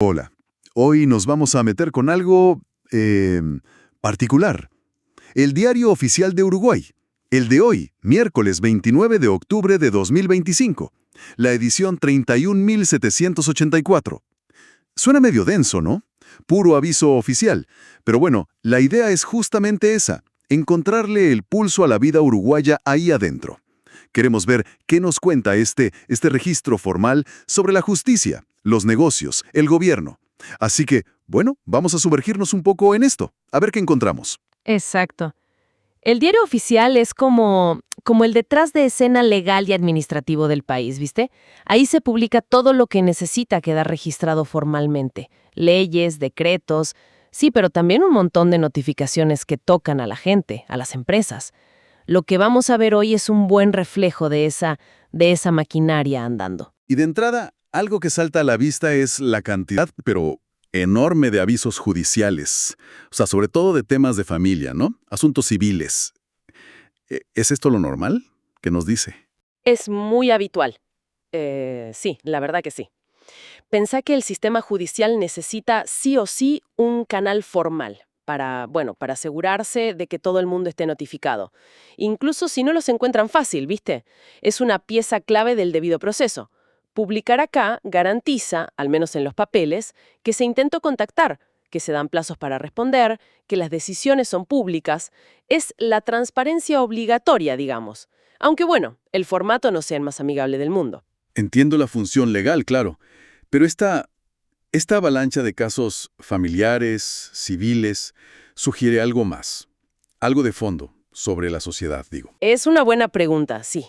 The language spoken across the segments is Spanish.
Hola, hoy nos vamos a meter con algo particular. El Diario Oficial de Uruguay. El de hoy, miércoles 29 de octubre de 2025. La edición 31.784. Suena medio denso, ¿no? Puro aviso oficial. Pero bueno, la idea es justamente esa, encontrarle el pulso a la vida uruguaya ahí adentro. Queremos ver qué nos cuenta este registro formal sobre la justicia, los negocios, el gobierno. Así que, bueno, vamos a sumergirnos un poco en esto, a ver qué encontramos. Exacto. El diario oficial es como el detrás de escena legal y administrativo del país, ¿viste? Ahí se publica todo lo que necesita quedar registrado formalmente. Leyes, decretos, sí, pero también un montón de notificaciones que tocan a la gente, a las empresas. Lo que vamos a ver hoy es un buen reflejo de esa maquinaria andando. Y de entrada, algo que salta a la vista es la cantidad, pero enorme de avisos judiciales. O sea, sobre todo de temas de familia, ¿no? Asuntos civiles. ¿Es esto lo normal? ¿Qué nos dice? Es muy habitual. Sí, la verdad que sí. Pensá que el sistema judicial necesita sí o sí un canal formal para asegurarse de que todo el mundo esté notificado. Incluso si no los encuentran fácil, ¿viste? Es una pieza clave del debido proceso. Publicar acá garantiza, al menos en los papeles, que se intentó contactar, que se dan plazos para responder, que las decisiones son públicas. Es la transparencia obligatoria, digamos. Aunque bueno, el formato no sea el más amigable del mundo. Entiendo la función legal, claro, pero esta avalancha de casos familiares, civiles, sugiere algo más, algo de fondo sobre la sociedad, digo. Es una buena pregunta, sí.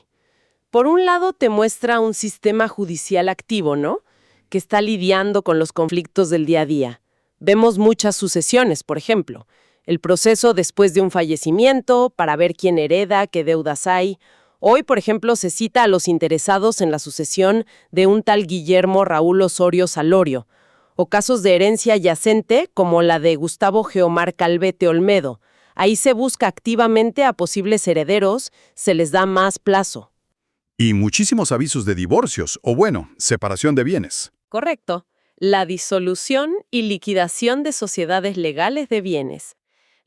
Por un lado, te muestra un sistema judicial activo, ¿no? Que está lidiando con los conflictos del día a día. Vemos muchas sucesiones, por ejemplo. El proceso después de un fallecimiento, para ver quién hereda, qué deudas hay. Hoy, por ejemplo, se cita a los interesados en la sucesión de un tal Guillermo Raúl Osorio Salorio, o casos de herencia yacente como la de Gustavo Geomar Calvete Olmedo. Ahí se busca activamente a posibles herederos, se les da más plazo. Y muchísimos avisos de divorcios, o bueno, separación de bienes. Correcto. La disolución y liquidación de sociedades legales de bienes.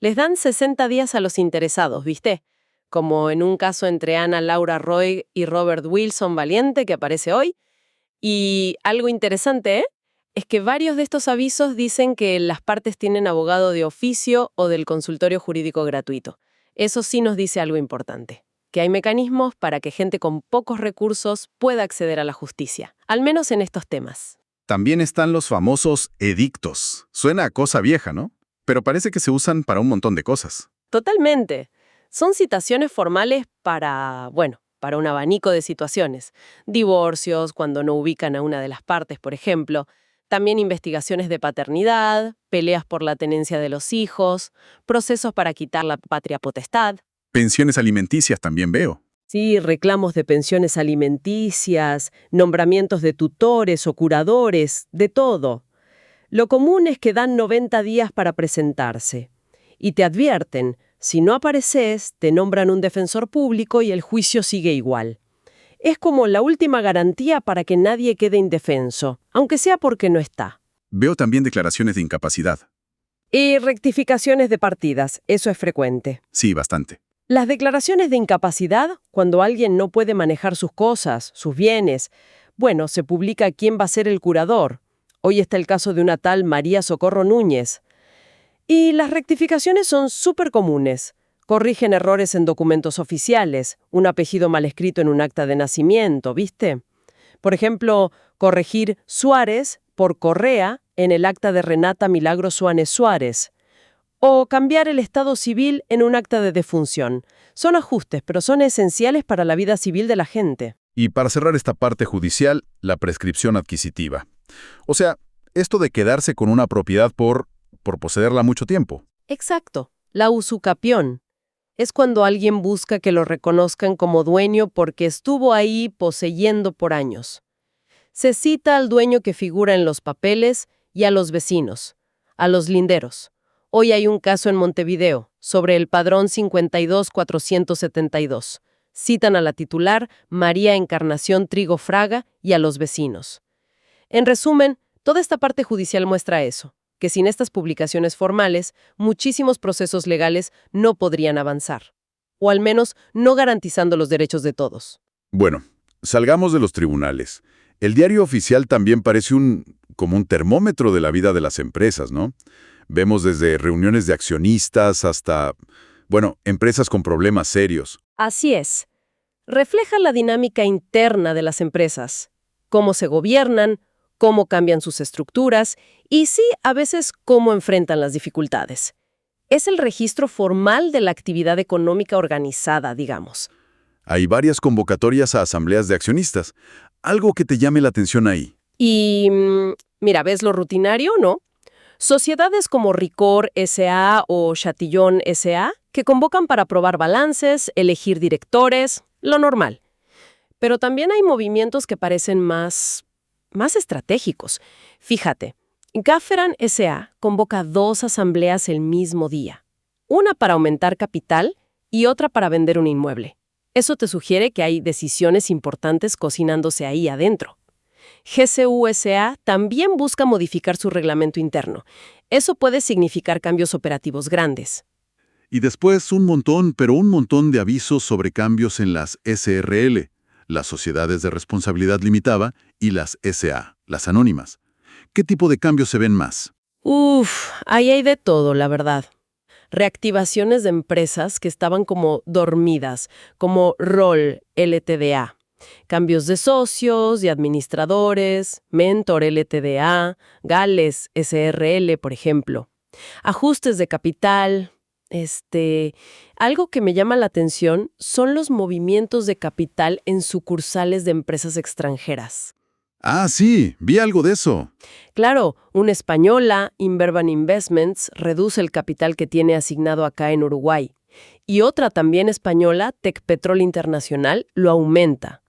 Les dan 60 días a los interesados, ¿viste? Como en un caso entre Ana Laura Roy y Robert Wilson Valiente, que aparece hoy. Y algo interesante, ¿eh? Es que varios de estos avisos dicen que las partes tienen abogado de oficio o del consultorio jurídico gratuito. Eso sí nos dice algo importante, que hay mecanismos para que gente con pocos recursos pueda acceder a la justicia, al menos en estos temas. También están los famosos edictos. Suena a cosa vieja, ¿no? Pero parece que se usan para un montón de cosas. Totalmente. Son citaciones formales para un abanico de situaciones. Divorcios, cuando no ubican a una de las partes, por ejemplo. También investigaciones de paternidad, peleas por la tenencia de los hijos, procesos para quitar la patria potestad. Pensiones alimenticias también veo. Sí, reclamos de pensiones alimenticias, nombramientos de tutores o curadores, de todo. Lo común es que dan 90 días para presentarse. Y te advierten, si no apareces, te nombran un defensor público y el juicio sigue igual. Es como la última garantía para que nadie quede indefenso, aunque sea porque no está. Veo también declaraciones de incapacidad. Y rectificaciones de partidas, eso es frecuente. Sí, bastante. Las declaraciones de incapacidad, cuando alguien no puede manejar sus cosas, sus bienes, bueno, se publica quién va a ser el curador. Hoy está el caso de una tal María Socorro Núñez. Y las rectificaciones son súper comunes. Corrigen errores en documentos oficiales, un apellido mal escrito en un acta de nacimiento, ¿viste? Por ejemplo, corregir Suárez por Correa en el acta de Renata Milagro Suárez Suárez. O cambiar el estado civil en un acta de defunción. Son ajustes, pero son esenciales para la vida civil de la gente. Y para cerrar esta parte judicial, la prescripción adquisitiva. O sea, esto de quedarse con una propiedad por poseerla mucho tiempo. Exacto. La usucapión. Es cuando alguien busca que lo reconozcan como dueño porque estuvo ahí poseyendo por años. Se cita al dueño que figura en los papeles y a los vecinos, a los linderos. Hoy hay un caso en Montevideo sobre el padrón 52472. Citan a la titular, María Encarnación Trigo Fraga, y a los vecinos. En resumen, Toda esta parte judicial muestra eso, que sin estas publicaciones formales, muchísimos procesos legales no podrían avanzar, o al menos no garantizando los derechos de todos. Bueno, salgamos de los tribunales. El diario oficial también parece como un termómetro de la vida de las empresas, ¿no? Vemos desde reuniones de accionistas hasta, bueno, empresas con problemas serios. Así es. Refleja la dinámica interna de las empresas, cómo se gobiernan, cómo cambian sus estructuras y sí, a veces, cómo enfrentan las dificultades. Es el registro formal de la actividad económica organizada, digamos. Hay varias convocatorias a asambleas de accionistas. Algo que te llame la atención ahí. Y, mira, ¿ves lo rutinario, no? Sociedades como Ricor S.A. o Chatillon S.A. que convocan para aprobar balances, elegir directores, lo normal. Pero también hay movimientos que parecen más estratégicos. Fíjate, Gafferan S.A. convoca 2 asambleas el mismo día. Una para aumentar capital y otra para vender un inmueble. Eso te sugiere que hay decisiones importantes cocinándose ahí adentro. GCU S.A. también busca modificar su reglamento interno. Eso puede significar cambios operativos grandes. Y después un montón de avisos sobre cambios en las SRL, las sociedades de responsabilidad limitada, y las SA, las anónimas. ¿Qué tipo de cambios se ven más? Ahí hay de todo, la verdad. Reactivaciones de empresas que estaban como dormidas, como ROL LTDA. Cambios de socios y administradores, Mentor LTDA, Gales SRL, por ejemplo. Ajustes de capital. Algo que me llama la atención son los movimientos de capital en sucursales de empresas extranjeras. Ah, sí, vi algo de eso. Claro, una española, Inverban Investments, reduce el capital que tiene asignado acá en Uruguay. Y otra también española, Tecpetrol Internacional, lo aumenta.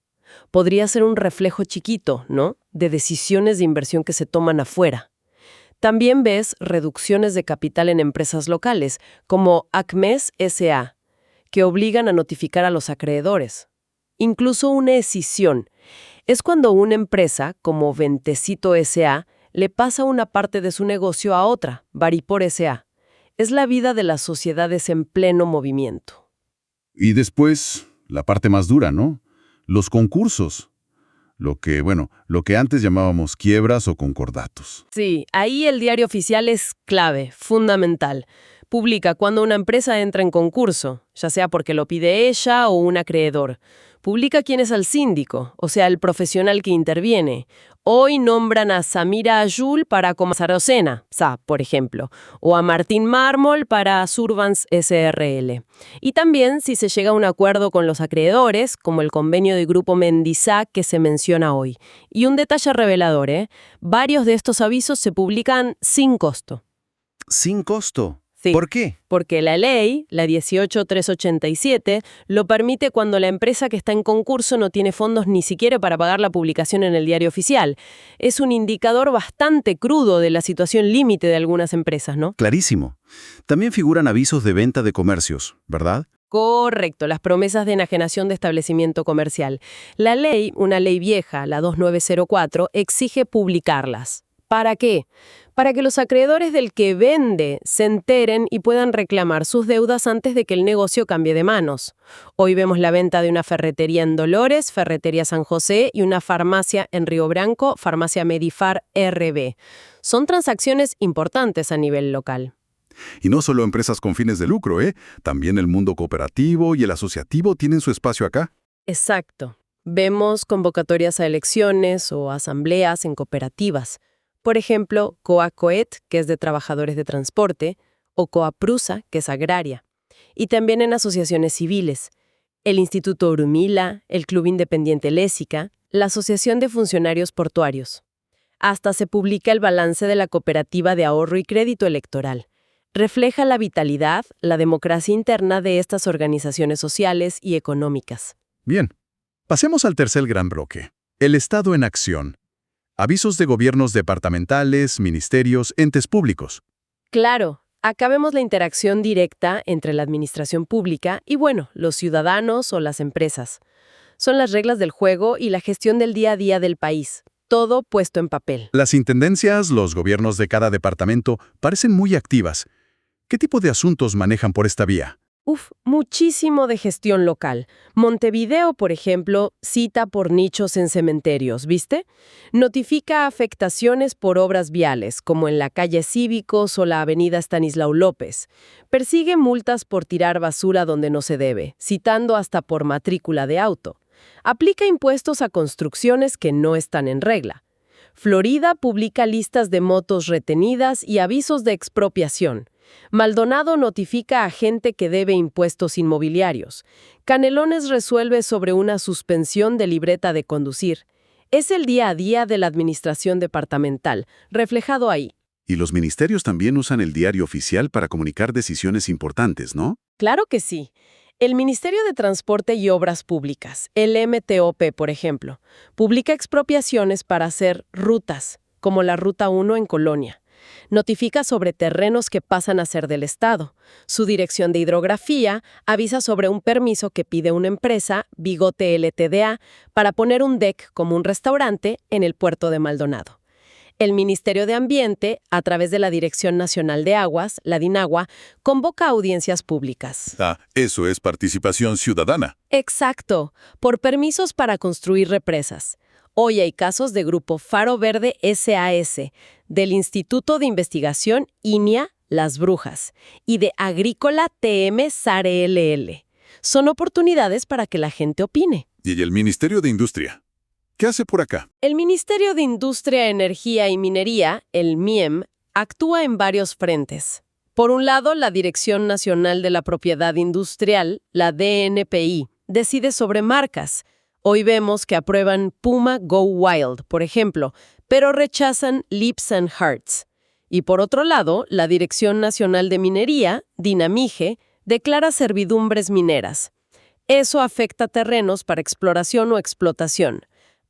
Podría ser un reflejo chiquito, ¿no?, de decisiones de inversión que se toman afuera. También ves reducciones de capital en empresas locales, como ACMES S.A., que obligan a notificar a los acreedores. Incluso una escisión. Es cuando una empresa, como Ventecito S.A., le pasa una parte de su negocio a otra, Varipor S.A. Es la vida de las sociedades en pleno movimiento. Y después, la parte más dura, ¿no? Los concursos. Lo que antes llamábamos quiebras o concordatos. Sí, ahí el diario oficial es clave, fundamental. Publica cuando una empresa entra en concurso, ya sea porque lo pide ella o un acreedor. Publica quién es el síndico, o sea, el profesional que interviene. Hoy nombran a Samira Ayul para Comasarocena, SA, por ejemplo, o a Martín Mármol para Survans SRL. Y también si se llega a un acuerdo con los acreedores, como el convenio de Grupo Mendizá que se menciona hoy. Y un detalle revelador, varios de estos avisos se publican sin costo. ¿Sin costo? Sí. ¿Por qué? Porque la ley, la 18387, lo permite cuando la empresa que está en concurso no tiene fondos ni siquiera para pagar la publicación en el diario oficial. Es un indicador bastante crudo de la situación límite de algunas empresas, ¿no? Clarísimo. También figuran avisos de venta de comercios, ¿verdad? Correcto, las promesas de enajenación de establecimiento comercial. La ley, una ley vieja, la 2904, exige publicarlas. ¿Para qué? Para que los acreedores del que vende se enteren y puedan reclamar sus deudas antes de que el negocio cambie de manos. Hoy vemos la venta de una ferretería en Dolores, Ferretería San José, y una farmacia en Río Branco, Farmacia Medifar RB. Son transacciones importantes a nivel local. Y no solo empresas con fines de lucro, También el mundo cooperativo y el asociativo tienen su espacio acá. Exacto. Vemos convocatorias a elecciones o asambleas en cooperativas. Por ejemplo, COACOET, que es de trabajadores de transporte, o COAPRUSA, que es agraria. Y también en asociaciones civiles. El Instituto Urumila, el Club Independiente Lésica, la Asociación de Funcionarios Portuarios. Hasta se publica el balance de la Cooperativa de Ahorro y Crédito Electoral. Refleja la vitalidad, la democracia interna de estas organizaciones sociales y económicas. Bien, pasemos al tercer gran bloque. El Estado en acción. Avisos de gobiernos departamentales, ministerios, entes públicos. Claro, acá vemos la interacción directa entre la administración pública y, los ciudadanos o las empresas. Son las reglas del juego y la gestión del día a día del país. todo puesto en papel. Las intendencias, los gobiernos de cada departamento, parecen muy activas. ¿Qué tipo de asuntos manejan por esta vía? Muchísimo de gestión local. Montevideo, por ejemplo, cita por nichos en cementerios, ¿viste? Notifica afectaciones por obras viales, como en la calle Cívicos o la avenida Estanislao López. Persigue multas por tirar basura donde no se debe, citando hasta por matrícula de auto. Aplica impuestos a construcciones que no están en regla. Florida publica listas de motos retenidas y avisos de expropiación. Maldonado notifica a gente que debe impuestos inmobiliarios. Canelones resuelve sobre una suspensión de libreta de conducir. Es el día a día de la administración departamental, reflejado ahí. Y los ministerios también usan el diario oficial para comunicar decisiones importantes, ¿no? Claro que sí. El Ministerio de Transporte y Obras Públicas, el MTOP, por ejemplo, publica expropiaciones para hacer rutas, como la Ruta 1 en Colonia. Notifica sobre terrenos que pasan a ser del Estado. Su dirección de hidrografía avisa sobre un permiso que pide una empresa, Bigote LTDA, para poner un deck como un restaurante en el puerto de Maldonado. El Ministerio de Ambiente, a través de la Dirección Nacional de Aguas, la DINAGUA, convoca audiencias públicas. Eso es participación ciudadana. Exacto, por permisos para construir represas. Hoy hay casos de Grupo Faro Verde SAS, del Instituto de Investigación INIA Las Brujas y de Agrícola TM SARE LL. Son oportunidades para que la gente opine. ¿Y el Ministerio de Industria? ¿Qué hace por acá? El Ministerio de Industria, Energía y Minería, el MIEM, actúa en varios frentes. Por un lado, la Dirección Nacional de la Propiedad Industrial, la DNPI, decide sobre marcas. Hoy vemos que aprueban Puma Go Wild, por ejemplo, pero rechazan Lips and Hearts. Y por otro lado, la Dirección Nacional de Minería, Dinamige, declara servidumbres mineras. Eso afecta terrenos para exploración o explotación.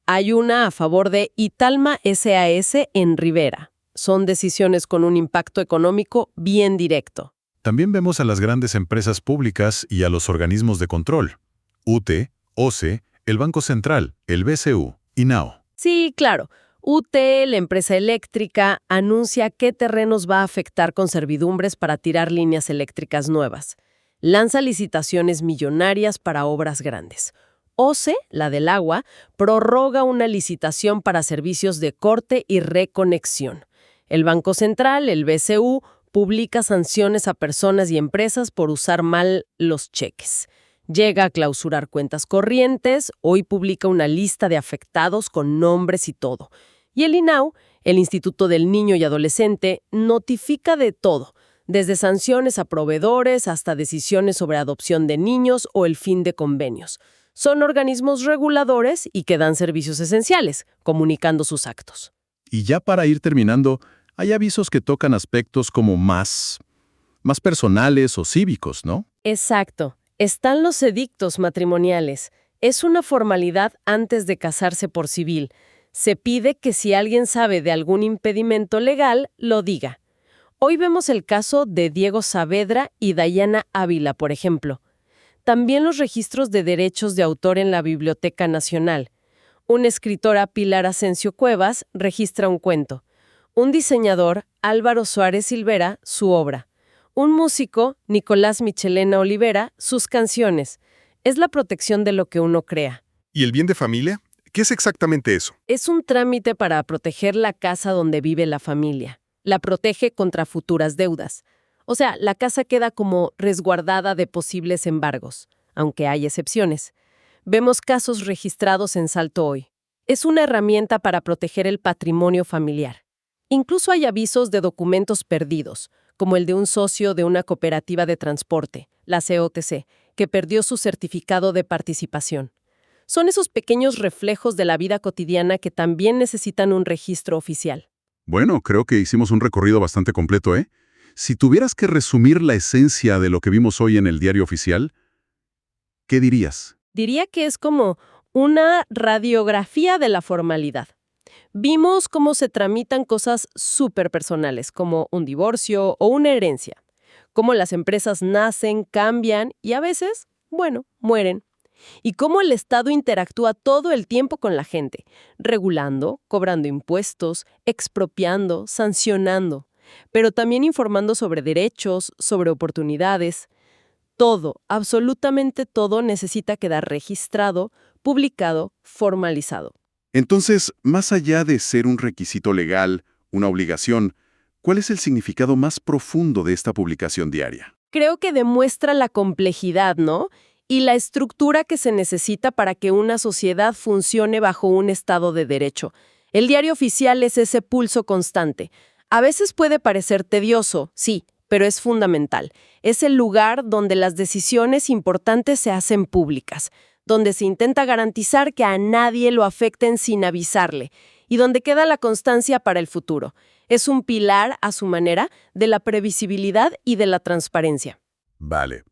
Hay una a favor de Italma SAS en Rivera. Son decisiones con un impacto económico bien directo. También vemos a las grandes empresas públicas y a los organismos de control. UTE, OCE, el Banco Central, el BCU, INAO. Sí, claro. UTE, la empresa eléctrica, anuncia qué terrenos va a afectar con servidumbres para tirar líneas eléctricas nuevas. Lanza licitaciones millonarias para obras grandes. OCE, la del agua, prorroga una licitación para servicios de corte y reconexión. El Banco Central, el BCU, publica sanciones a personas y empresas por usar mal los cheques. Llega a clausurar cuentas corrientes, hoy publica una lista de afectados con nombres y todo. Y el INAU, el Instituto del Niño y Adolescente, notifica de todo, desde sanciones a proveedores hasta decisiones sobre adopción de niños o el fin de convenios. Son organismos reguladores y que dan servicios esenciales, comunicando sus actos. Y ya para ir terminando, hay avisos que tocan aspectos como más personales o cívicos, ¿no? Exacto. Están los edictos matrimoniales. Es una formalidad antes de casarse por civil. Se pide que si alguien sabe de algún impedimento legal, lo diga. Hoy vemos el caso de Diego Saavedra y Dayana Ávila, por ejemplo. También los registros de derechos de autor en la Biblioteca Nacional. Una escritora, Pilar Asensio Cuevas, registra un cuento. Un diseñador, Álvaro Suárez Silvera, su obra. Un músico, Nicolás Michelena Olivera, sus canciones. Es la protección de lo que uno crea. ¿Y el bien de familia? ¿Qué es exactamente eso? Es un trámite para proteger la casa donde vive la familia. La protege contra futuras deudas. O sea, la casa queda como resguardada de posibles embargos, aunque hay excepciones. Vemos casos registrados en Salto hoy. Es una herramienta para proteger el patrimonio familiar. Incluso hay avisos de documentos perdidos, como el de un socio de una cooperativa de transporte, la COTC, que perdió su certificado de participación. Son esos pequeños reflejos de la vida cotidiana que también necesitan un registro oficial. Bueno, creo que hicimos un recorrido bastante completo, ¿eh? Si tuvieras que resumir la esencia de lo que vimos hoy en el diario oficial, ¿qué dirías? Diría que es como una radiografía de la formalidad. Vimos cómo se tramitan cosas súper personales, como un divorcio o una herencia. Cómo las empresas nacen, cambian y a veces, mueren. y cómo el Estado interactúa todo el tiempo con la gente, regulando, cobrando impuestos, expropiando, sancionando, pero también informando sobre derechos, sobre oportunidades. Todo, absolutamente todo necesita quedar registrado, publicado, formalizado. Entonces, más allá de ser un requisito legal, una obligación, ¿cuál es el significado más profundo de esta publicación diaria? Creo que demuestra la complejidad, ¿no? Y la estructura que se necesita para que una sociedad funcione bajo un Estado de derecho. El diario oficial es ese pulso constante. A veces puede parecer tedioso, sí, pero es fundamental. Es el lugar donde las decisiones importantes se hacen públicas, donde se intenta garantizar que a nadie lo afecten sin avisarle, y donde queda la constancia para el futuro. Es un pilar, a su manera, de la previsibilidad y de la transparencia. Vale.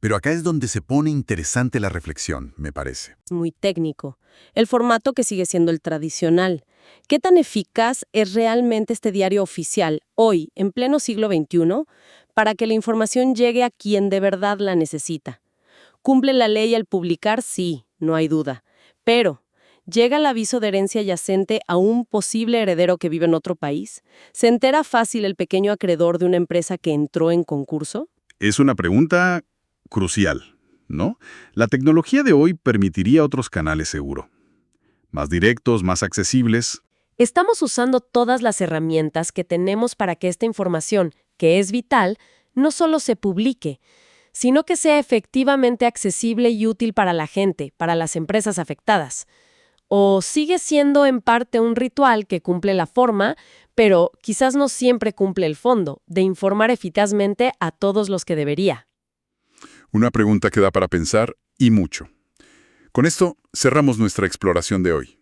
Pero acá es donde se pone interesante la reflexión, me parece. Muy técnico. El formato que sigue siendo el tradicional. ¿Qué tan eficaz es realmente este diario oficial, hoy, en pleno siglo XXI, para que la información llegue a quien de verdad la necesita? ¿Cumple la ley al publicar? Sí, no hay duda. Pero, ¿llega el aviso de herencia yacente a un posible heredero que vive en otro país? ¿Se entera fácil el pequeño acreedor de una empresa que entró en concurso? Es una pregunta crucial, ¿no? La tecnología de hoy permitiría otros canales seguro. Más directos, más accesibles. Estamos usando todas las herramientas que tenemos para que esta información, que es vital, no solo se publique, sino que sea efectivamente accesible y útil para la gente, para las empresas afectadas. ¿O sigue siendo en parte un ritual que cumple la forma, pero quizás no siempre cumple el fondo, de informar eficazmente a todos los que debería? Una pregunta que da para pensar y mucho. Con esto cerramos nuestra exploración de hoy.